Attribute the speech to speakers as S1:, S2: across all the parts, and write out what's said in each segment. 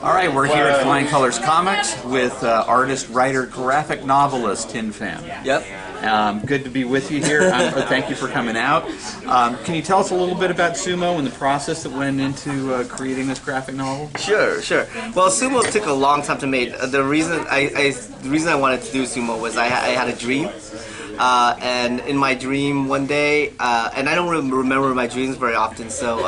S1: All right, we're here at Flying Colors Comics with artist, writer, graphic novelist Thien Pham.
S2: Yep.
S1: Good to be with you here. Thank you for coming out. Can you tell us a little bit about SUMO and the process that went into creating this graphic novel?
S2: Sure. Well, SUMO took a long time to make. The reason I wanted to do SUMO was I had a dream. And in my dream one day, and I don't remember my dreams very often, so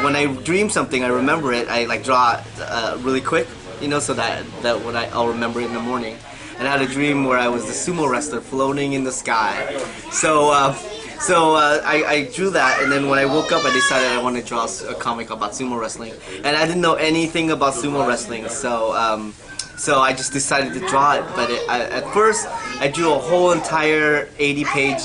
S2: when I dream something, I remember it. I like draw it really quick, you know, so that when I'll remember it in the morning. And I had a dream where I was the sumo wrestler floating in the sky. So I drew that, and then when I woke up, I decided I wanted to draw a comic about sumo wrestling, and I didn't know anything about sumo wrestling, so I just decided to draw it. But at first, I drew a whole entire 80-page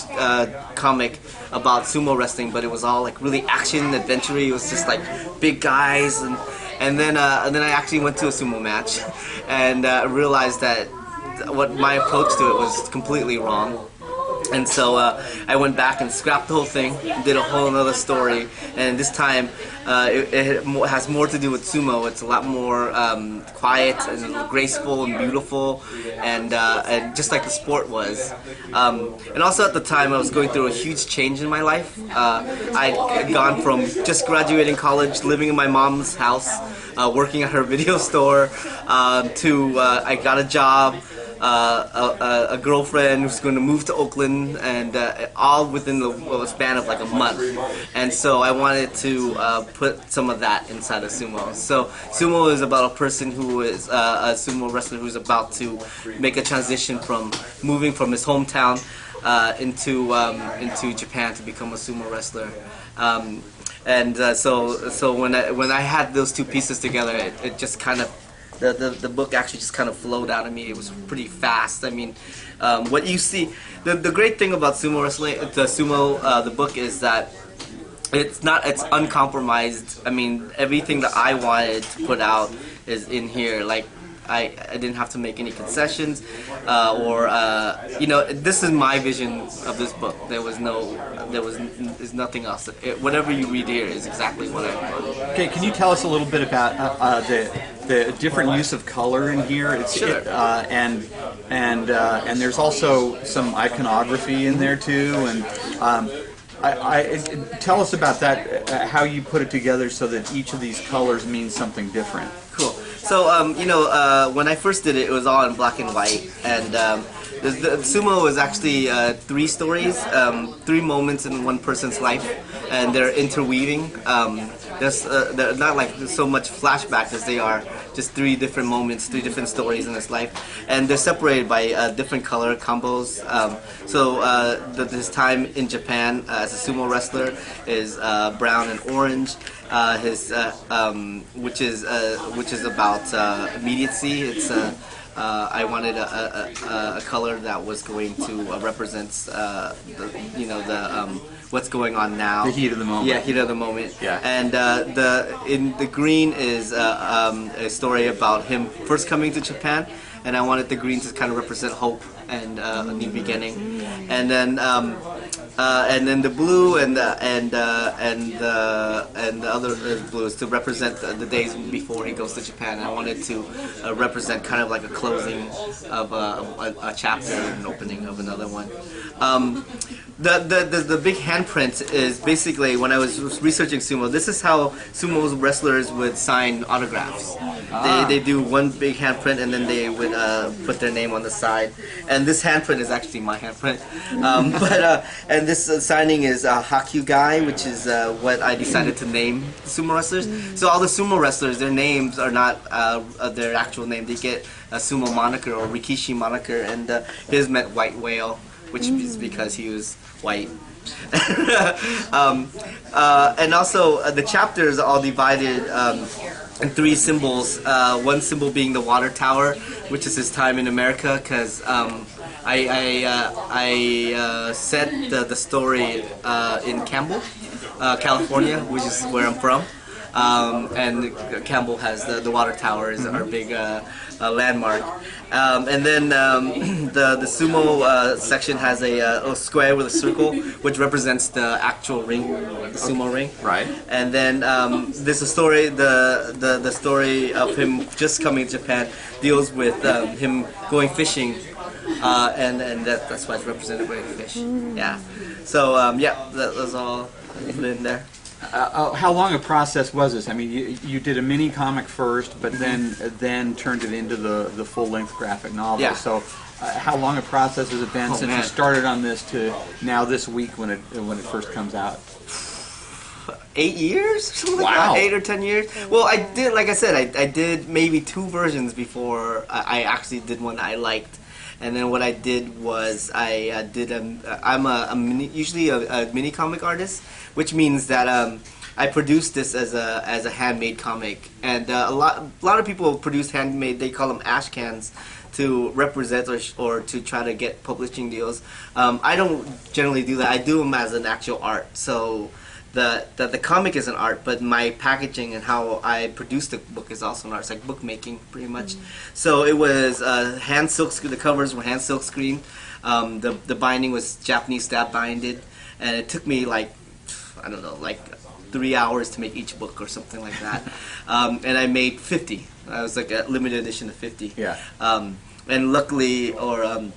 S2: comic about sumo wrestling, but it was all like really action adventure. It was just like big guys, and then I actually went to a sumo match, and realized that what my approach to it was completely wrong. And so I went back and scrapped the whole thing, did a whole another story, and this time it has more to do with sumo. It's a lot more quiet and graceful and beautiful, and just like the sport was. And also at the time I was going through a huge change in my life. I'd gone from just graduating college, living in my mom's house, working at her video store, to I got a job, a girlfriend who's going to move to Oakland, and all within the span of like a month. And so I wanted to put some of that inside of sumo. So sumo is about a person who is a sumo wrestler who's about to make a transition from moving from his hometown into Japan to become a sumo wrestler. So when I had those two pieces together, it just kind of the book actually just kind of flowed out of me. It was pretty fast. I mean, what you see, the great thing about sumo wrestling, the book, is that it's uncompromised. I mean, everything that I wanted to put out is in here. Like, I didn't have to make any concessions, you know, this is my vision of this book. There's nothing else. Whatever you read here is exactly what I want.
S1: Okay, can you tell us a little bit about the different use of color in here?
S2: Sure.
S1: And there's also some iconography in there too, and tell us about that, how you put it together so that each of these colors means something different.
S2: Cool. So, you know, when I first did it, it was all in black and white, and the sumo was actually 3 stories, 3 moments in one person's life, and they're interweaving. They're not like so much flashback as they are just 3 different moments, 3 different stories in his life, and they're separated by different color combos. His time in Japan as a sumo wrestler is brown and orange. Which is about immediacy. It's I wanted a color that was going to represent what's going on now.
S1: The heat of the moment.
S2: Yeah, heat of the moment.
S1: Yeah.
S2: And the green is a story about him first coming to Japan, and I wanted the green to kind of represent hope and a new beginning. And then the blue and the other blues to represent the days before he goes to Japan. I wanted to represent kind of like a closing of a chapter and an opening of another one. The big handprint is basically, when I was researching sumo, this is how sumo wrestlers would sign autographs. They do one big handprint, and then they would put their name on the side. And this handprint is actually my handprint. And this signing is Hakyu Guy, which is what I decided to name the sumo wrestlers. So all the sumo wrestlers, their names are not their actual name. They get a sumo moniker or rikishi moniker, and his meant white whale, which is because he was white. And also the chapters are all divided in 3 symbols. One symbol being the water tower, which is his time in America, because I set the story in Campbell, California, which is where I'm from. and Campbell has the water tower is our big landmark. And then the sumo section has a square with a circle, which represents the actual ring, the sumo ring.
S1: Right.
S2: And then there's a story. The story of him just coming to Japan deals with him going fishing, and that's why it's represented by a fish. Yeah. So yeah, that was all in there.
S1: How long a process was this? I mean, you did a mini comic first, but then turned it into the full-length graphic novel.
S2: Yeah.
S1: So, how long a process has it been since you started on this to now this week when it first comes out?
S2: 8 years, something like
S1: Wow.
S2: that. 8 or 10 years. Well, I did, like I said, I did maybe 2 versions before I actually did one I liked. And then what I did was I'm usually a mini comic artist, which means that I produced this as a handmade comic. And a lot of people produce handmade. They call them ash cans to represent or to try to get publishing deals. I don't generally do that. I do them as an actual art. So the comic is an art, but my packaging and how I produce the book is also an art. It's like bookmaking, pretty much. So it was hand silk. The covers were hand silk screen. The binding was Japanese stab binded, and it took me like 3 hours to make each book or something like that. And I made 50. I was like a limited edition of 50.
S1: Yeah.
S2: And luckily, one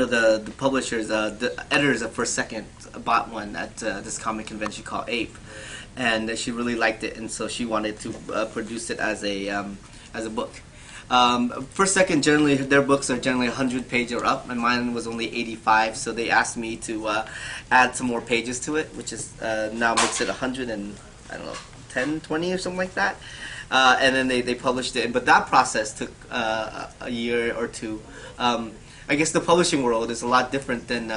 S2: of the publishers, the editors of First Second, bought one at this comic convention called Ape, and she really liked it, and so she wanted to produce it as a book. First Second, generally their books are generally 100 pages or up, and mine was only 85, so they asked me to add some more pages to it, which is now makes it 100 and I don't know 10, 20 or something like that. And then they published it, but that process took a year or two. I guess the publishing world is a lot different than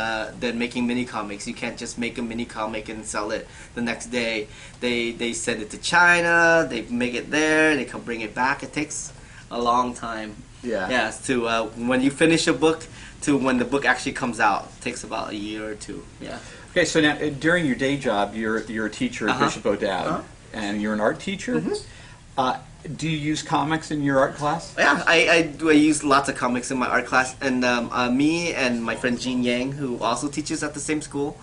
S2: making mini comics. You can't just make a mini comic and sell it the next day. They send it to China, they make it there, they come bring it back. It takes a long time.
S1: Yeah.
S2: Yeah. To when you finish a book to when the book actually comes out, it takes about a year or two. Yeah.
S1: Okay, so now during your day job, you're a teacher at Bishop O'Dowd, and you're an art teacher. Do you use comics in your art class?
S2: Yeah, I use lots of comics in my art class, and me and my friend Jean Yang, who also teaches at the same school,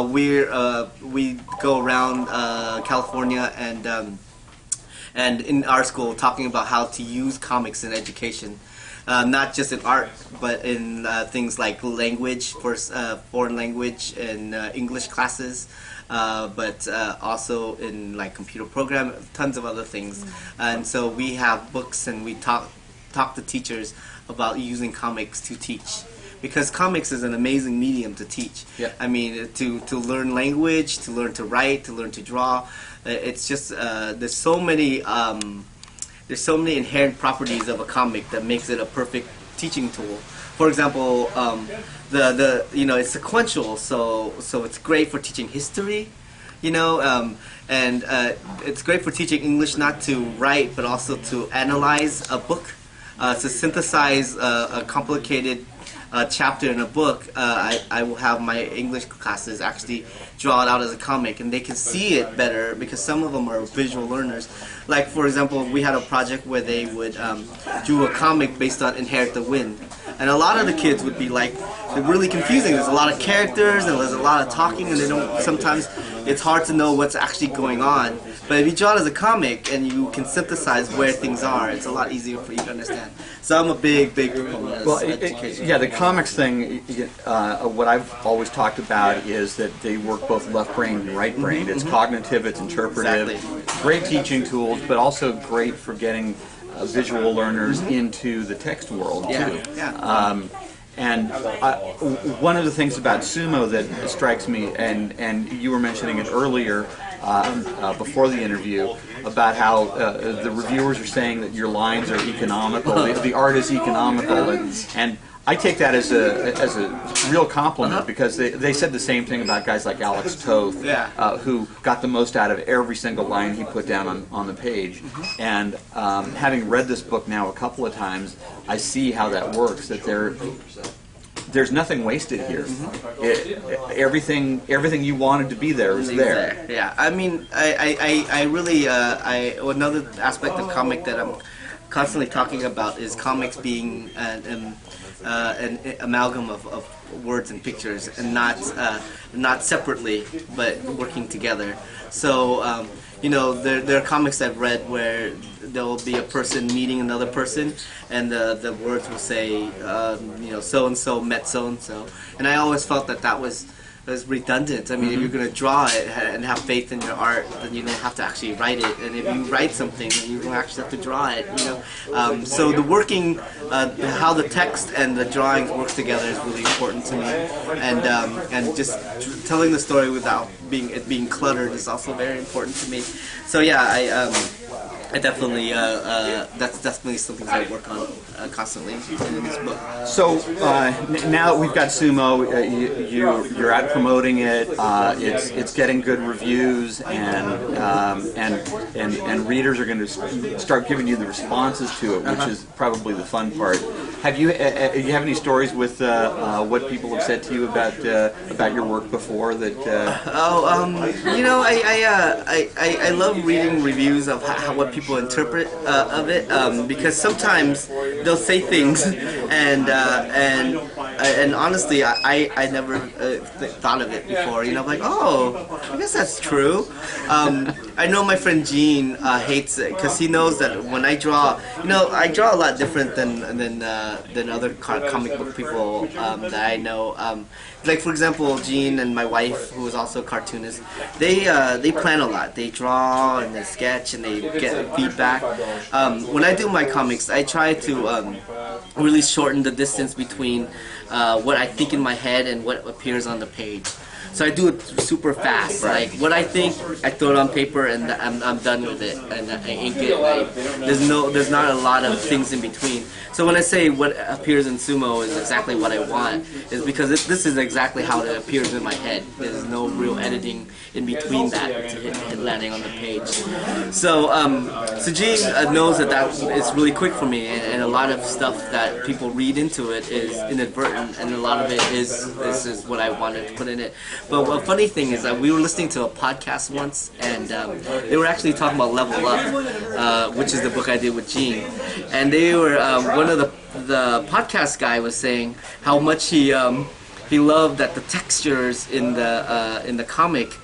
S2: we go around California and in our school talking about how to use comics in education, not just in art, but in things like language, foreign language and English classes. But also in like computer program, tons of other things. And so we have books and we talk to teachers about using comics to teach. Because comics is an amazing medium to teach.
S1: Yeah.
S2: I mean, to learn language, to learn to write, to learn to draw. It's just there's so many inherent properties of a comic that makes it a perfect teaching tool. For example, it's sequential, so it's great for teaching history, and it's great for teaching English, not to write but also to analyze a book, to synthesize a complicated chapter in a book. I will have my English classes actually draw it out as a comic, and they can see it better because some of them are visual learners. Like, for example, we had a project where they would do a comic based on Inherit the Wind. And a lot of the kids would be like, they're really confusing. There's a lot of characters and there's a lot of talking, and sometimes it's hard to know what's actually going on. But if you draw it as a comic and you can synthesize where things are, it's a lot easier for you to understand. So I'm a big proponent of education.
S1: Yeah, the comics thing, what I've always talked about is that they work both left-brained and right-brained. It's cognitive, it's interpretive.
S2: Exactly.
S1: Great teaching tools, but also great for getting visual learners into the text world too.
S2: Yeah.
S1: And one of the things about sumo that strikes me, and you were mentioning it earlier before the interview, about how the reviewers are saying that your lines are economical, the art is economical, and I take that as a real compliment because they said the same thing about guys like Alex Toth, who got the most out of every single line he put down on the page. And having read this book now a couple of times, I see how that works. That there's nothing wasted here. Everything you wanted to be there is there.
S2: Yeah, I mean, I really another aspect of comic that I'm constantly talking about is comics being an amalgam of words and pictures, and not separately, but working together. So there are comics I've read where there will be a person meeting another person, and the words will say, so and so met so and so, and I always felt that was redundant. I mean, if you're going to draw it and have faith in your art, then you don't have to actually write it. And if you write something, then you don't actually have to draw it. So the working, how the text and the drawings work together is really important to me. And just telling the story without being cluttered is also very important to me. So yeah, I definitely that's definitely something that I work on constantly in this book.
S1: So now that we've got Sumo, you're out promoting it. It's getting good reviews, and readers are going to start giving you the responses to it, which is probably the fun part. Do you have any stories with what people have said to you about your work before that?
S2: I love reading reviews of what people interpret of it, because sometimes they'll say things and honestly I never thought of it before. Like, oh, I guess that's true. I know my friend Gene hates it because he knows that when I draw, I draw a lot different than other comic book people that I know. Like, for example, Gene and my wife, who is also a cartoonist, they plan a lot. They draw and they sketch and they get feedback. When I do my comics, I try to really shorten the distance between what I think in my head and what appears on the page. So I do it super fast. Like, what I think, I throw it on paper and I'm done with it, and I ink it. There's not a lot of things in between. So when I say what appears in Sumo is exactly what I want, is because this is exactly how it appears in my head. There's no real editing in between that to landing on the page. So Gene knows that is really quick for me, and a lot of stuff that people read into it is inadvertent, and a lot of it is this is what I wanted to put in it. But a funny thing is that we were listening to a podcast once, and they were actually talking about Level Up, which is the book I did with Gene, and they were one of the podcast guy was saying how much he loved that the textures in the comic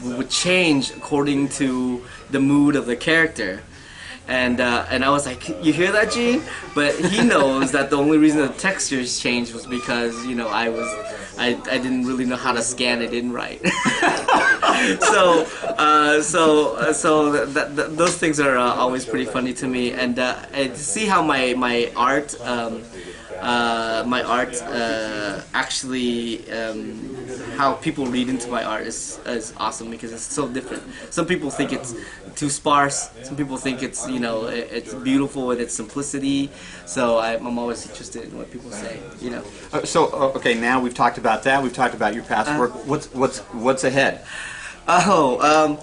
S2: would change according to the mood of the character. And I was like, you hear that, Gene? But he knows that the only reason the textures changed was because I didn't really know how to scan it in right. so those things are always pretty funny to me, and to see how my art actually how people read into my art is awesome, because it's so different. Some people think it's too sparse. Some people think it's it's beautiful in its simplicity. So I'm always interested in what people say.
S1: Okay, now we've talked about that. We've talked about your past work. What's ahead?
S2: I'm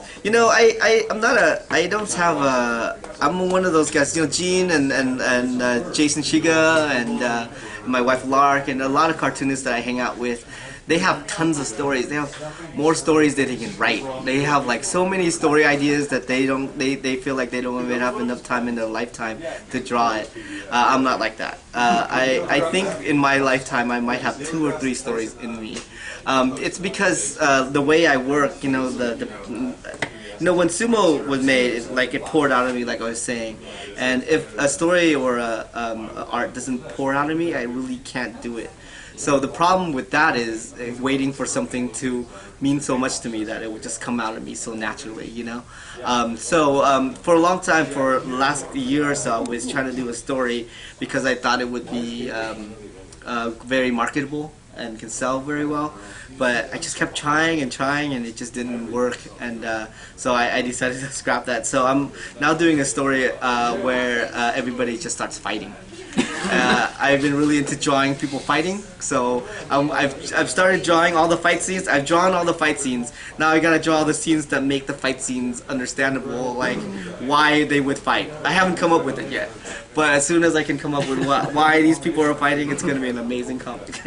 S2: one of those guys, Gene and Jason Shiga and my wife Lark and a lot of cartoonists that I hang out with. They have tons of stories. They have more stories than they can write. They have like so many story ideas that they feel like they don't even have enough time in their lifetime to draw it. I'm not like that. I think in my lifetime I might have 2 or 3 stories in me. It's because the way I work, when Sumo was made, it poured out of me, like I was saying. And if a story or art doesn't pour out of me, I really can't do it. So the problem with that is waiting for something to mean so much to me that it would just come out of me so naturally, So for a long time, for the last year or so, I was trying to do a story because I thought it would be very marketable and can sell very well. But I just kept trying and it just didn't work, and so I decided to scrap that. So I'm now doing a story where everybody just starts fighting. I've been really into drawing people fighting, so I've started drawing all the fight scenes. I've drawn all the fight scenes. Now I gotta draw the scenes that make the fight scenes understandable, like why they would fight. I haven't come up with it yet, but as soon as I can come up with why these people are fighting, it's gonna be an amazing comic.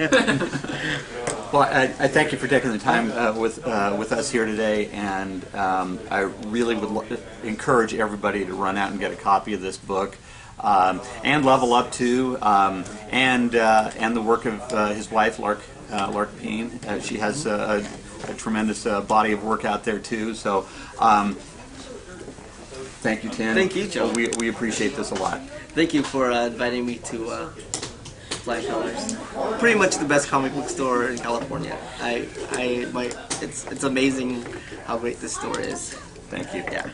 S1: Well, I thank you for taking the time with us here today, and I really would encourage everybody to run out and get a copy of this book, and Level Up too, and the work of his wife, Lark Peen. She has a tremendous body of work out there too. So, thank you, Thien.
S2: Thank you, Joe.
S1: We appreciate this a lot.
S2: Thank you for inviting me to FlyCoJoe. Pretty much the best comic book store in California. It's amazing how great this store is.
S1: Thank you.
S2: Yeah.